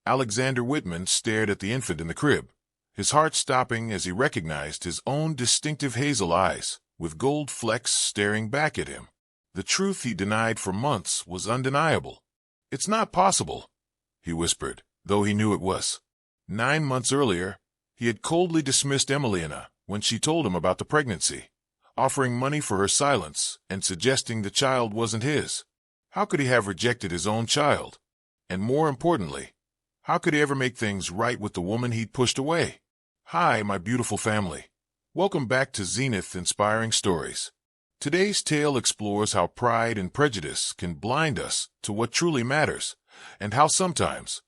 Alexander Whitman stared at the infant in the crib, his heart stopping as he recognized his own distinctive hazel eyes, with gold flecks staring back at him. The truth he denied for months was undeniable. "It's not possible," he whispered, though he knew it was. 9 months earlier, he had coldly dismissed Emiliana when she told him about the pregnancy, offering money for her silence and suggesting the child wasn't his. How could he have rejected his own child? And more importantly, how could he ever make things right with the woman he'd pushed away? Hi, my beautiful family. Welcome back to Zenith Inspiring Stories. Today's tale explores how pride and prejudice can blind us to what truly matters, and how sometimes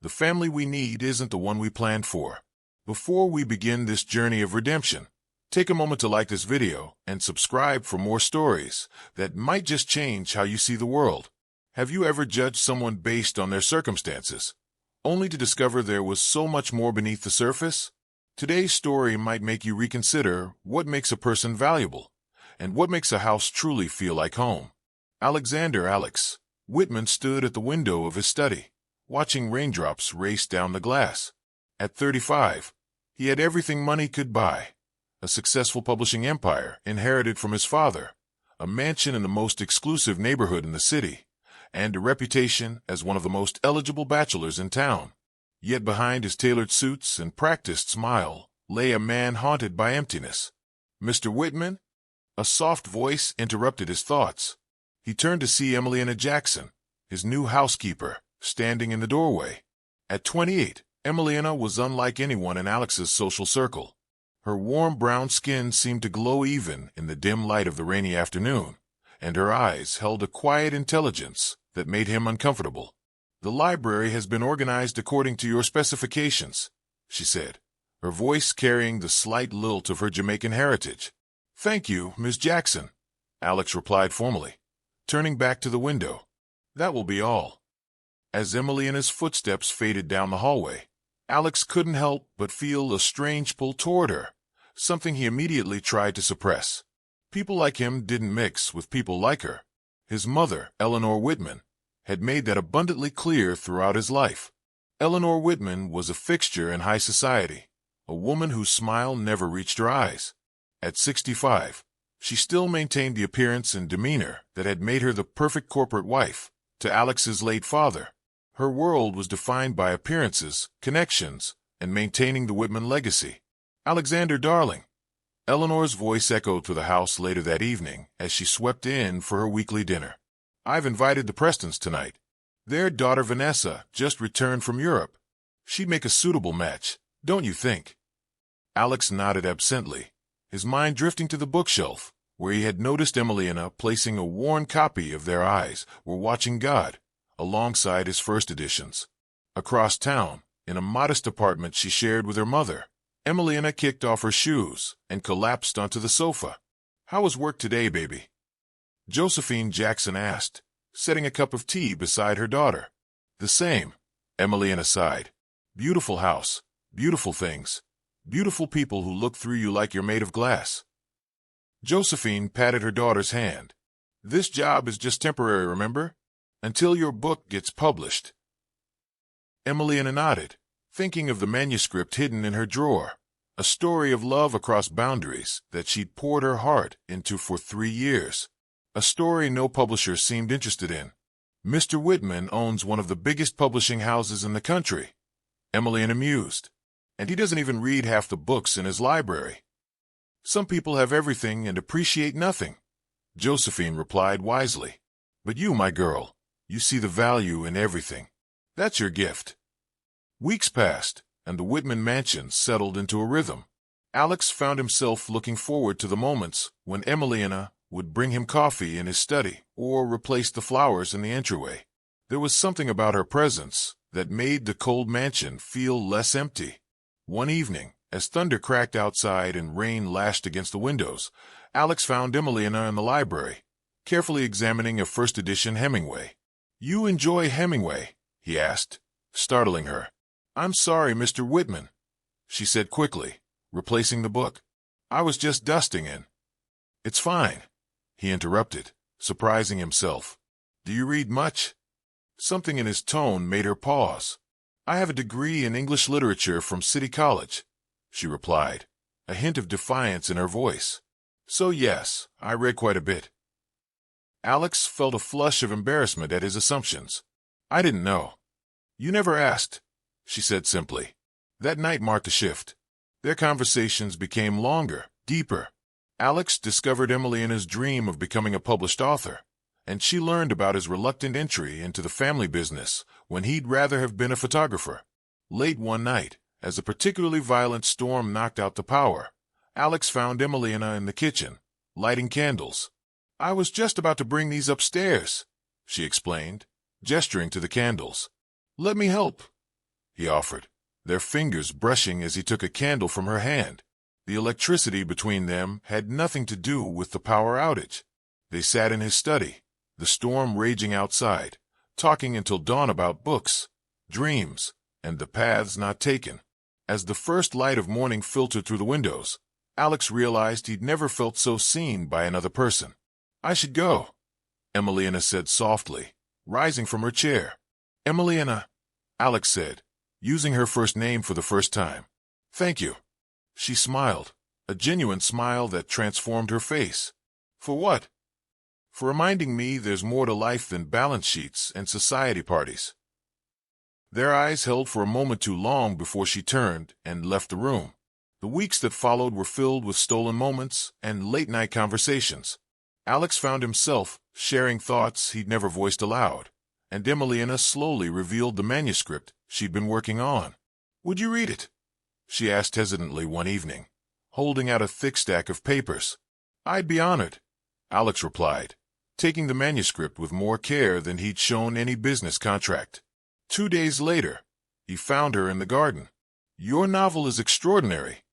the family we need isn't the one we planned for. Before we begin this journey of redemption, take a moment to like this video and subscribe for more stories that might just change how you see the world. Have you ever judged someone based on their circumstances, only to discover there was so much more beneath the surface? Today's story might make you reconsider what makes a person valuable and what makes a house truly feel like home. Alexander Alex Whitman stood at the window of his study, watching raindrops race down the glass. At 35, he had everything money could buy: a successful publishing empire inherited from his father, a mansion in the most exclusive neighborhood in the city, and a reputation as one of the most eligible bachelors in town. Yet behind his tailored suits and practiced smile lay a man haunted by emptiness. "Mr. Whitman?" A soft voice interrupted his thoughts. He turned to see Emiliana Jackson, his new housekeeper, standing in the doorway. At 28, Emiliana was unlike anyone in Alex's social circle. Her warm brown skin seemed to glow even in the dim light of the rainy afternoon, and her eyes held a quiet intelligence that made him uncomfortable. "The library has been organized according to your specifications," she said, her voice carrying the slight lilt of her Jamaican heritage. "Thank you, Miss Jackson," Alex replied formally, turning back to the window. "That will be all." As Emiliana's footsteps faded down the hallway, Alex couldn't help but feel a strange pull toward her, something he immediately tried to suppress. People like him didn't mix with people like her. His mother, Eleanor Whitman, had made that abundantly clear throughout his life. Eleanor Whitman was a fixture in high society, a woman whose smile never reached her eyes. At 65, she still maintained the appearance and demeanor that had made her the perfect corporate wife to Alex's late father. Her world was defined by appearances, connections, and maintaining the Whitman legacy. "Alexander, darling," Eleanor's voice echoed through the house later that evening as she swept in for her weekly dinner. "I've invited the Prestons tonight. Their daughter Vanessa just returned from Europe. She'd make a suitable match, don't you think?" Alex nodded absently, his mind drifting to the bookshelf, where he had noticed Emiliana placing a worn copy of Their Eyes Were Watching God alongside his first editions. Across town, in a modest apartment she shared with her mother, Emiliana kicked off her shoes and collapsed onto the sofa. "How was work today, baby?" Josephine Jackson asked, setting a cup of tea beside her daughter. "The same," Emiliana sighed. "Beautiful house, beautiful things, beautiful people who look through you like you're made of glass." Josephine patted her daughter's hand. "This job is just temporary, remember? Until your book gets published." Emiliana nodded, thinking of the manuscript hidden in her drawer, a story of love across boundaries that she'd poured her heart into for 3 years. A story no publisher seemed interested in. "Mr. Whitman owns one of the biggest publishing houses in the country," Emiliana mused, "and he doesn't even read half the books in his library." "Some people have everything and appreciate nothing," Josephine replied wisely. "But you, my girl, you see the value in everything. That's your gift." Weeks passed, and the Whitman mansion settled into a rhythm. Alex found himself looking forward to the moments when Emiliana would bring him coffee in his study or replace the flowers in the entryway. There was something about her presence that made the cold mansion feel less empty. One evening, as thunder cracked outside and rain lashed against the windows, Alex found Emiliana in the library, carefully examining a first edition Hemingway. "You enjoy Hemingway?" he asked, startling her. "I'm sorry, Mr. Whitman," she said quickly, replacing the book. "I was just dusting in." "It's fine," he interrupted, surprising himself. "Do you read much?" Something in his tone made her pause. I have a degree in English literature from City College, she replied, a hint of defiance in her voice. So yes, I read quite a bit. Alex felt a flush of embarrassment at his assumptions. I didn't know. You never asked, she said simply. That night marked a shift. Their conversations became longer, deeper. Alex discovered Emiliana's dream of becoming a published author, and she learned about his reluctant entry into the family business when he'd rather have been a photographer. Late one night, as a particularly violent storm knocked out the power, Alex found Emiliana in the kitchen, lighting candles. I was just about to bring these upstairs, she explained, gesturing to the candles. Let me help, he offered, their fingers brushing as he took a candle from her hand. The electricity between them had nothing to do with the power outage. They sat in his study, the storm raging outside, talking until dawn about books, dreams, and the paths not taken. As the first light of morning filtered through the windows, Alex realized he'd never felt so seen by another person. I should go, Emiliana said softly, rising from her chair. Emiliana, Alex said, using her first name for the first time. Thank you. She smiled, a genuine smile that transformed her face. For what? For reminding me there's more to life than balance sheets and society parties. Their eyes held for a moment too long before she turned and left the room. The weeks that followed were filled with stolen moments and late-night conversations. Alex found himself sharing thoughts he'd never voiced aloud, and Emiliana slowly revealed the manuscript she'd been working on. Would you read it? She asked hesitantly one evening, holding out a thick stack of papers. I'd be honored, Alex replied, taking the manuscript with more care than he'd shown any business contract. 2 days later, he found her in the garden. Your novel is extraordinary,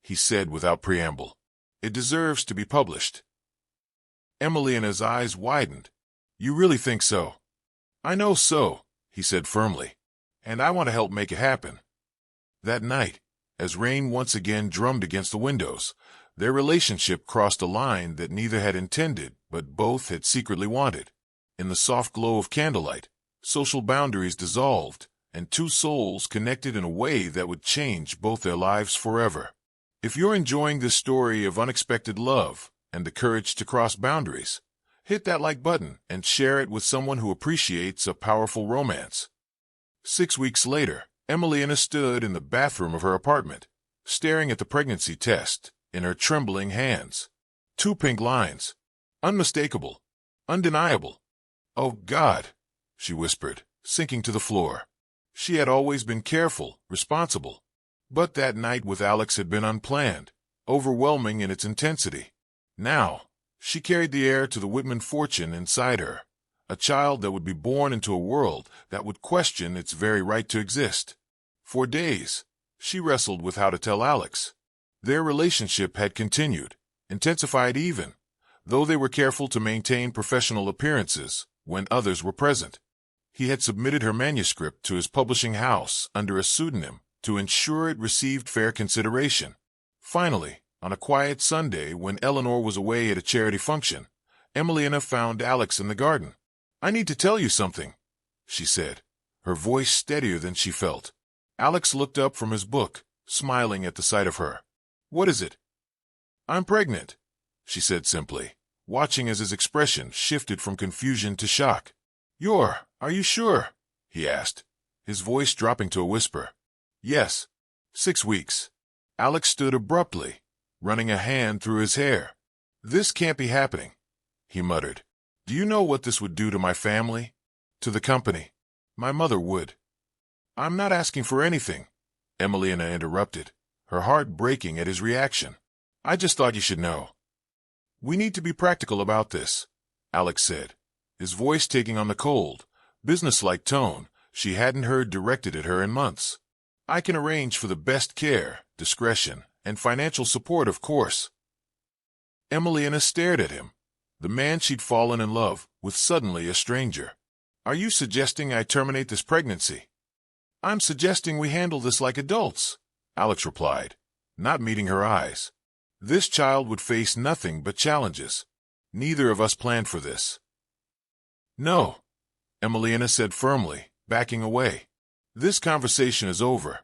he said without preamble. It deserves to be published. Emiliana's eyes widened. You really think so? I know so, he said firmly, and I want to help make it happen. That night, as rain once again drummed against the windows, their relationship crossed a line that neither had intended but both had secretly wanted. In the soft glow of candlelight, social boundaries dissolved, and two souls connected in a way that would change both their lives forever. If you're enjoying this story of unexpected love and the courage to cross boundaries, hit that like button and share it with someone who appreciates a powerful romance. 6 weeks later, Emiliana stood in the bathroom of her apartment, staring at the pregnancy test in her trembling hands. 2 pink lines. Unmistakable. Undeniable. Oh, God, she whispered, sinking to the floor. She had always been careful, responsible. But that night with Alex had been unplanned, overwhelming in its intensity. Now, she carried the heir to the Whitman fortune inside her, a child that would be born into a world that would question its very right to exist. For days, she wrestled with how to tell Alex. Their relationship had continued, intensified even, though they were careful to maintain professional appearances when others were present. He had submitted her manuscript to his publishing house under a pseudonym to ensure it received fair consideration. Finally, on a quiet Sunday when Eleanor was away at a charity function, Emiliana found Alex in the garden. I need to tell you something, she said, her voice steadier than she felt. Alex looked up from his book, smiling at the sight of her. What is it? I'm pregnant, she said simply, watching as his expression shifted from confusion to shock. Are you sure? He asked, his voice dropping to a whisper. Yes. 6 weeks. Alex stood abruptly, running a hand through his hair. This can't be happening, he muttered. Do you know what this would do to my family? To the company? My mother would. I'm not asking for anything, Emiliana interrupted, her heart breaking at his reaction. I just thought you should know. We need to be practical about this, Alex said, his voice taking on the cold, businesslike tone she hadn't heard directed at her in months. I can arrange for the best care, discretion, and financial support, of course. Emiliana stared at him, the man she'd fallen in love with suddenly a stranger. Are you suggesting I terminate this pregnancy? I'm suggesting we handle this like adults, Alex replied, not meeting her eyes. This child would face nothing but challenges. Neither of us planned for this. No, Emiliana said firmly, backing away. This conversation is over.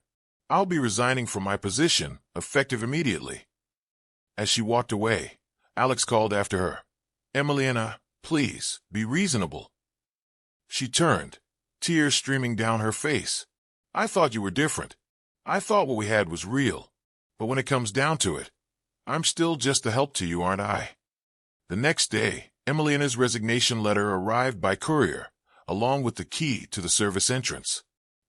I'll be resigning from my position, effective immediately." As she walked away, Alex called after her, "Emiliana, please, be reasonable." She turned, tears streaming down her face. "I thought you were different. I thought what we had was real. But when it comes down to it, I'm still just a help to you, aren't I?" The next day, Emiliana's resignation letter arrived by courier, along with the key to the service entrance.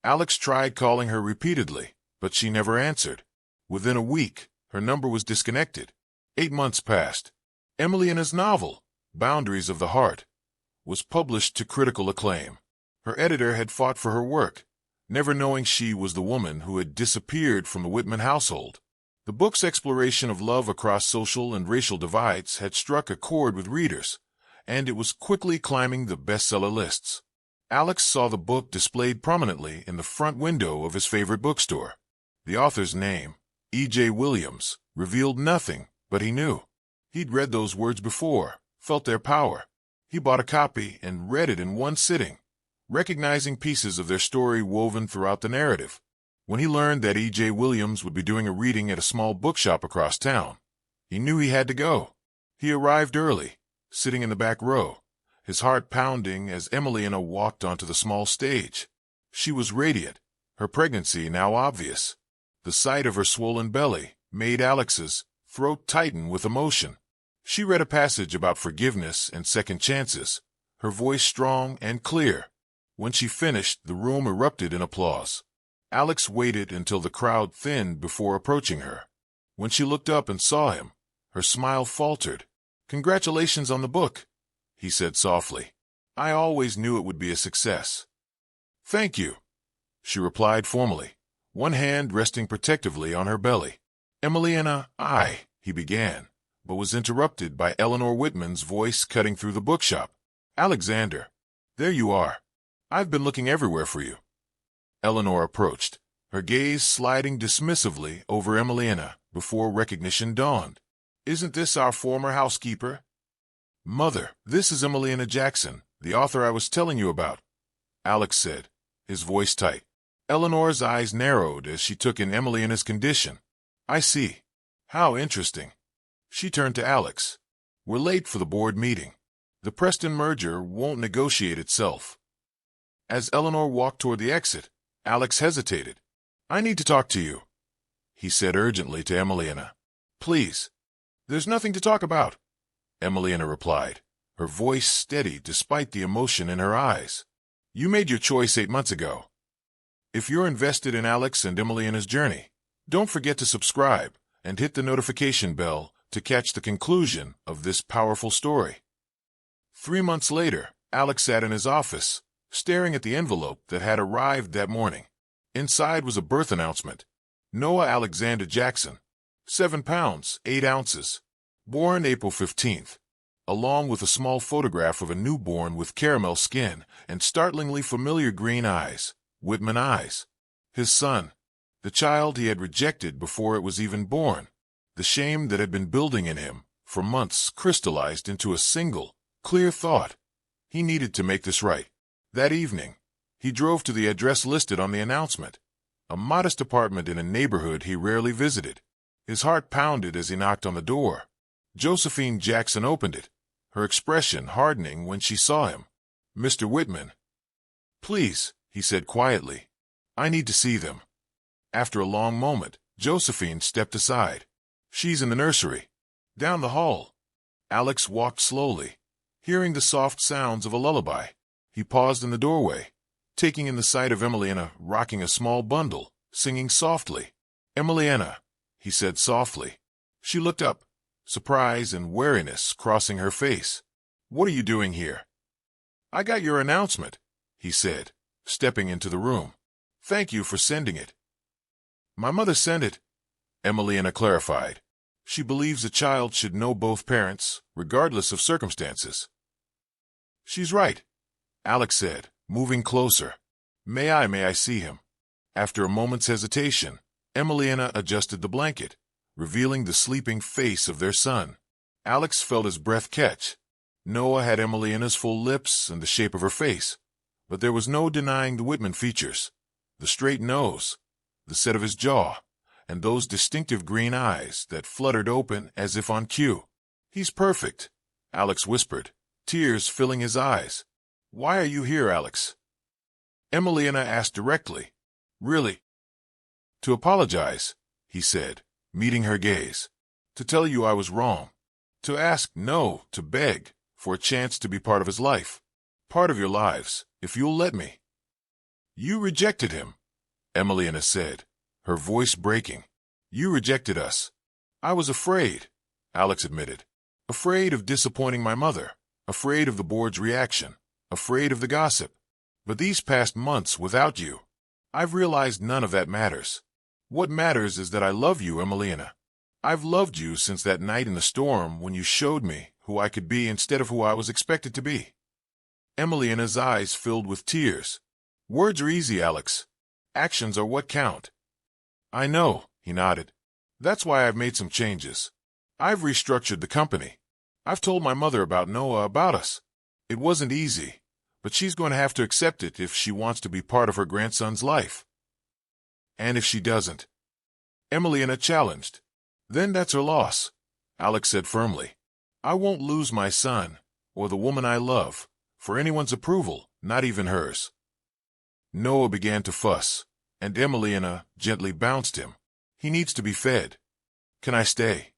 Alex tried calling her repeatedly, but she never answered. Within a week, her number was disconnected. 8 months passed. Emiliana's novel, Boundaries of the Heart, was published to critical acclaim. Her editor had fought for her work, never knowing she was the woman who had disappeared from the Whitman household. The book's exploration of love across social and racial divides had struck a chord with readers, and it was quickly climbing the bestseller lists. Alex saw the book displayed prominently in the front window of his favorite bookstore. The author's name, E.J. Williams, revealed nothing, but he knew. He'd read those words before, felt their power. He bought a copy and read it in one sitting, recognizing pieces of their story woven throughout the narrative. When he learned that E.J. Williams would be doing a reading at a small bookshop across town, he knew he had to go. He arrived early, sitting in the back row, his heart pounding as Emiliana walked onto the small stage. She was radiant, her pregnancy now obvious. The sight of her swollen belly made Alex's throat tighten with emotion. She read a passage about forgiveness and second chances, her voice strong and clear. When she finished, the room erupted in applause. Alex waited until the crowd thinned before approaching her. When she looked up and saw him, her smile faltered. "Congratulations on the book," he said softly. "I always knew it would be a success." "Thank you," she replied formally, one hand resting protectively on her belly. "Emiliana, he began, but was interrupted by Eleanor Whitman's voice cutting through the bookshop. "Alexander, there you are. I've been looking everywhere for you." Eleanor approached, her gaze sliding dismissively over Emiliana before recognition dawned. "Isn't this our former housekeeper?" "Mother, this is Emiliana Jackson, the author I was telling you about," Alex said, his voice tight. Eleanor's eyes narrowed as she took in Emiliana's condition. "I see. How interesting." She turned to Alex. "We're late for the board meeting. The Preston merger won't negotiate itself." As Eleanor walked toward the exit, Alex hesitated. "I need to talk to you," he said urgently to Emiliana. "Please." "There's nothing to talk about," Emiliana replied, her voice steady despite the emotion in her eyes. "You made your choice 8 months ago. If you're invested in Alex and Emiliana's journey, don't forget to subscribe and hit the notification bell to catch the conclusion of this powerful story." 3 months later, Alex sat in his office, staring at the envelope that had arrived that morning. Inside was a birth announcement. Noah Alexander Jackson, 7 pounds, 8 ounces, born April 15th, along with a small photograph of a newborn with caramel skin and startlingly familiar green eyes, Whitman eyes. His son, the child he had rejected before it was even born. The shame that had been building in him for months crystallized into a single, clear thought. He needed to make this right. That evening, he drove to the address listed on the announcement, a modest apartment in a neighborhood he rarely visited. His heart pounded as he knocked on the door. Josephine Jackson opened it, her expression hardening when she saw him. "Mr. Whitman." "Please," he said quietly. "I need to see them." After a long moment, Josephine stepped aside. "She's in the nursery, down the hall." Alex walked slowly, hearing the soft sounds of a lullaby. He paused in the doorway, taking in the sight of Emiliana rocking a small bundle, singing softly. "Emiliana," he said softly. She looked up, surprise and wariness crossing her face. "What are you doing here?" "I got your announcement," he said, stepping into the room. "Thank you for sending it." "My mother sent it," Emiliana clarified. "She believes a child should know both parents, regardless of circumstances." "She's right," Alex said, moving closer. May I see him?" After a moment's hesitation, Emiliana adjusted the blanket, revealing the sleeping face of their son. Alex felt his breath catch. Noah had Emiliana's full lips and the shape of her face, but there was no denying the Whitman features. The straight nose, the set of his jaw, and those distinctive green eyes that fluttered open as if on cue. "He's perfect," Alex whispered, tears filling his eyes. "Why are you here, Alex?" Emiliana asked directly. "Really?" "To apologize," he said, meeting her gaze. "To tell you I was wrong. To ask, no, to beg, for a chance to be part of his life. Part of your lives, if you'll let me." "You rejected him," Emiliana said, her voice breaking. "You rejected us." "I was afraid," Alex admitted. "Afraid of disappointing my mother, afraid of the board's reaction, afraid of the gossip. But these past months without you, I've realized none of that matters. What matters is that I love you, Emiliana. I've loved you since that night in the storm when you showed me who I could be instead of who I was expected to be." Emiliana's eyes filled with tears. "Words are easy, Alex. Actions are what count." "I know," he nodded. "That's why I've made some changes. I've restructured the company. I've told my mother about Noah, about us. It wasn't easy, but she's going to have to accept it if she wants to be part of her grandson's life." "And if she doesn't?" Emiliana challenged. "Then that's her loss," Alex said firmly. "I won't lose my son, or the woman I love, for anyone's approval, not even hers." Noah began to fuss, and Emiliana gently bounced him. "He needs to be fed." "Can I stay?"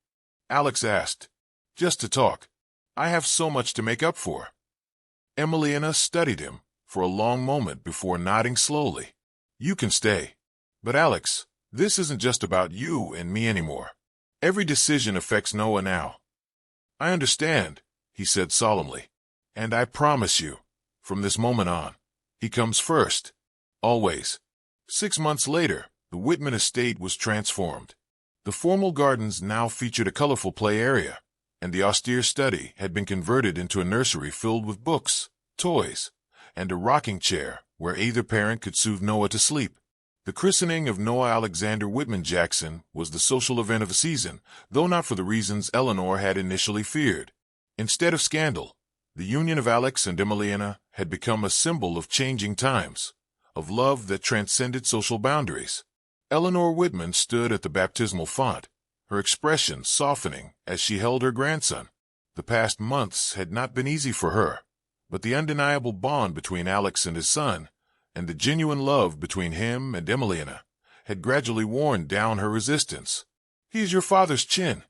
Alex asked. "Just to talk. I have so much to make up for." Emiliana studied him for a long moment before nodding slowly. "You can stay. But Alex, this isn't just about you and me anymore. Every decision affects Noah now." "I understand," he said solemnly. "And I promise you, from this moment on, he comes first. Always." 6 months later, the Whitman estate was transformed. The formal gardens now featured a colorful play area, and the austere study had been converted into a nursery filled with books, toys, and a rocking chair where either parent could soothe Noah to sleep. The christening of Noah Alexander Whitman Jackson was the social event of the season, though not for the reasons Eleanor had initially feared. Instead of scandal, the union of Alex and Emiliana had become a symbol of changing times, of love that transcended social boundaries. Eleanor Whitman stood at the baptismal font, her expression softening as she held her grandson. The past months had not been easy for her, but the undeniable bond between Alex and his son, and the genuine love between him and Emiliana, had gradually worn down her resistance. "He's your father's chin,"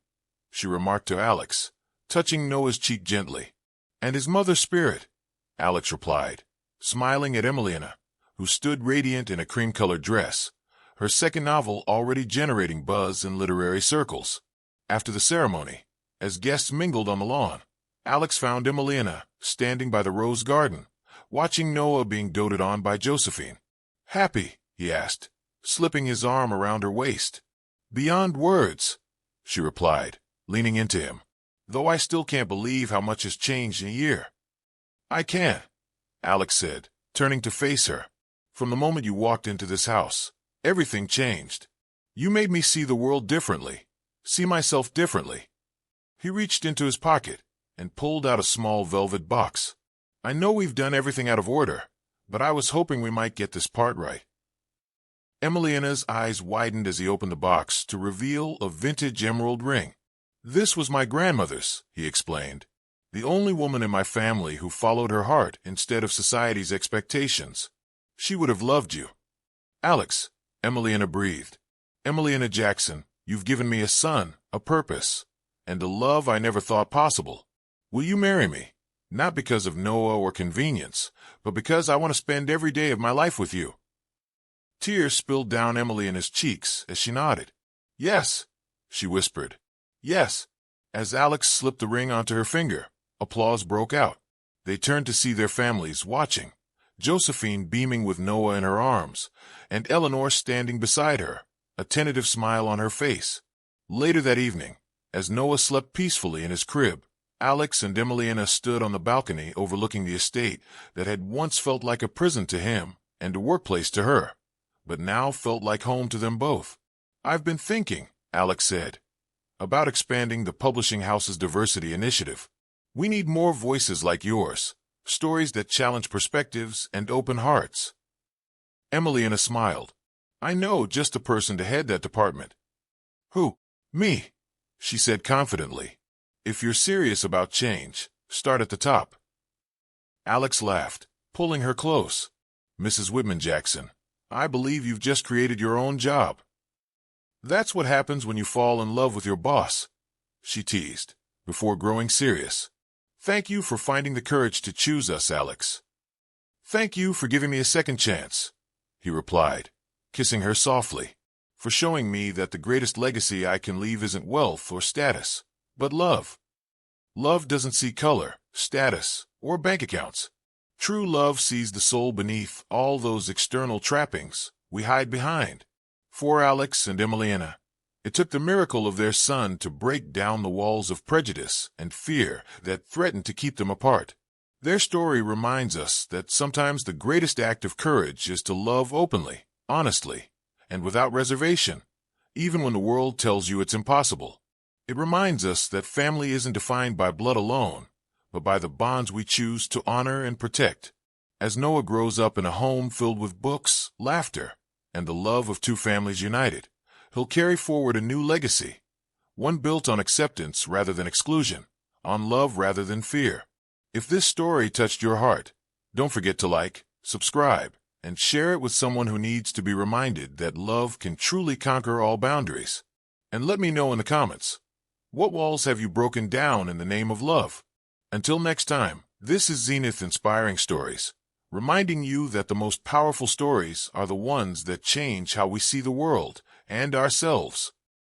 she remarked to Alex, touching Noah's cheek gently. "And his mother's spirit," Alex replied, smiling at Emiliana, who stood radiant in a cream-colored dress, her second novel already generating buzz in literary circles. After the ceremony, as guests mingled on the lawn, Alex found Emiliana standing by the rose garden, watching Noah being doted on by Josephine. "Happy?" he asked, slipping his arm around her waist. "Beyond words," she replied, leaning into him, "though I still can't believe how much has changed in a year." "I can," Alex said, turning to face her. "From the moment you walked into this house, everything changed. You made me see the world differently, see myself differently." He reached into his pocket and pulled out a small velvet box. "I know we've done everything out of order, but I was hoping we might get this part right." Emiliana's eyes widened as he opened the box to reveal a vintage emerald ring. "This was my grandmother's," he explained. "The only woman in my family who followed her heart instead of society's expectations. She would have loved you." "Alex," Emiliana breathed. "Emiliana Jackson, you've given me a son, a purpose, and a love I never thought possible. Will you marry me? Not because of Noah or convenience, but because I want to spend every day of my life with you." Tears spilled down Emiliana's cheeks as she nodded. "Yes," she whispered. "Yes." As Alex slipped the ring onto her finger, applause broke out. They turned to see their families watching, Josephine beaming with Noah in her arms, and Eleanor standing beside her, a tentative smile on her face. Later that evening, as Noah slept peacefully in his crib, Alex and Emiliana stood on the balcony overlooking the estate that had once felt like a prison to him and a workplace to her, but now felt like home to them both. "I've been thinking," Alex said, "about expanding the publishing house's diversity initiative. We need more voices like yours, stories that challenge perspectives and open hearts." Emiliana smiled. I know just the person to head that department. Who? Me, she said confidently. If you're serious about change, start at the top. Alex laughed, pulling her close. Mrs. Whitman Jackson, I believe you've just created your own job. That's what happens when you fall in love with your boss, she teased, before growing serious. Thank you for finding the courage to choose us, Alex. Thank you for giving me a second chance, he replied, kissing her softly, for showing me that the greatest legacy I can leave isn't wealth or status, but love. Love doesn't see color, status, or bank accounts. True love sees the soul beneath all those external trappings we hide behind. For Alex and Emiliana, it took the miracle of their son to break down the walls of prejudice and fear that threatened to keep them apart. Their story reminds us that sometimes the greatest act of courage is to love openly, honestly, and without reservation, even when the world tells you it's impossible. It reminds us that family isn't defined by blood alone, but by the bonds we choose to honor and protect. As Noah grows up in a home filled with books, laughter, and the love of two families united, he'll carry forward a new legacy, one built on acceptance rather than exclusion, on love rather than fear. If this story touched your heart, don't forget to like, subscribe, and share it with someone who needs to be reminded that love can truly conquer all boundaries. And let me know in the comments, what walls have you broken down in the name of love? Until next time, this is Zenith Inspiring Stories, reminding you that the most powerful stories are the ones that change how we see the world and ourselves.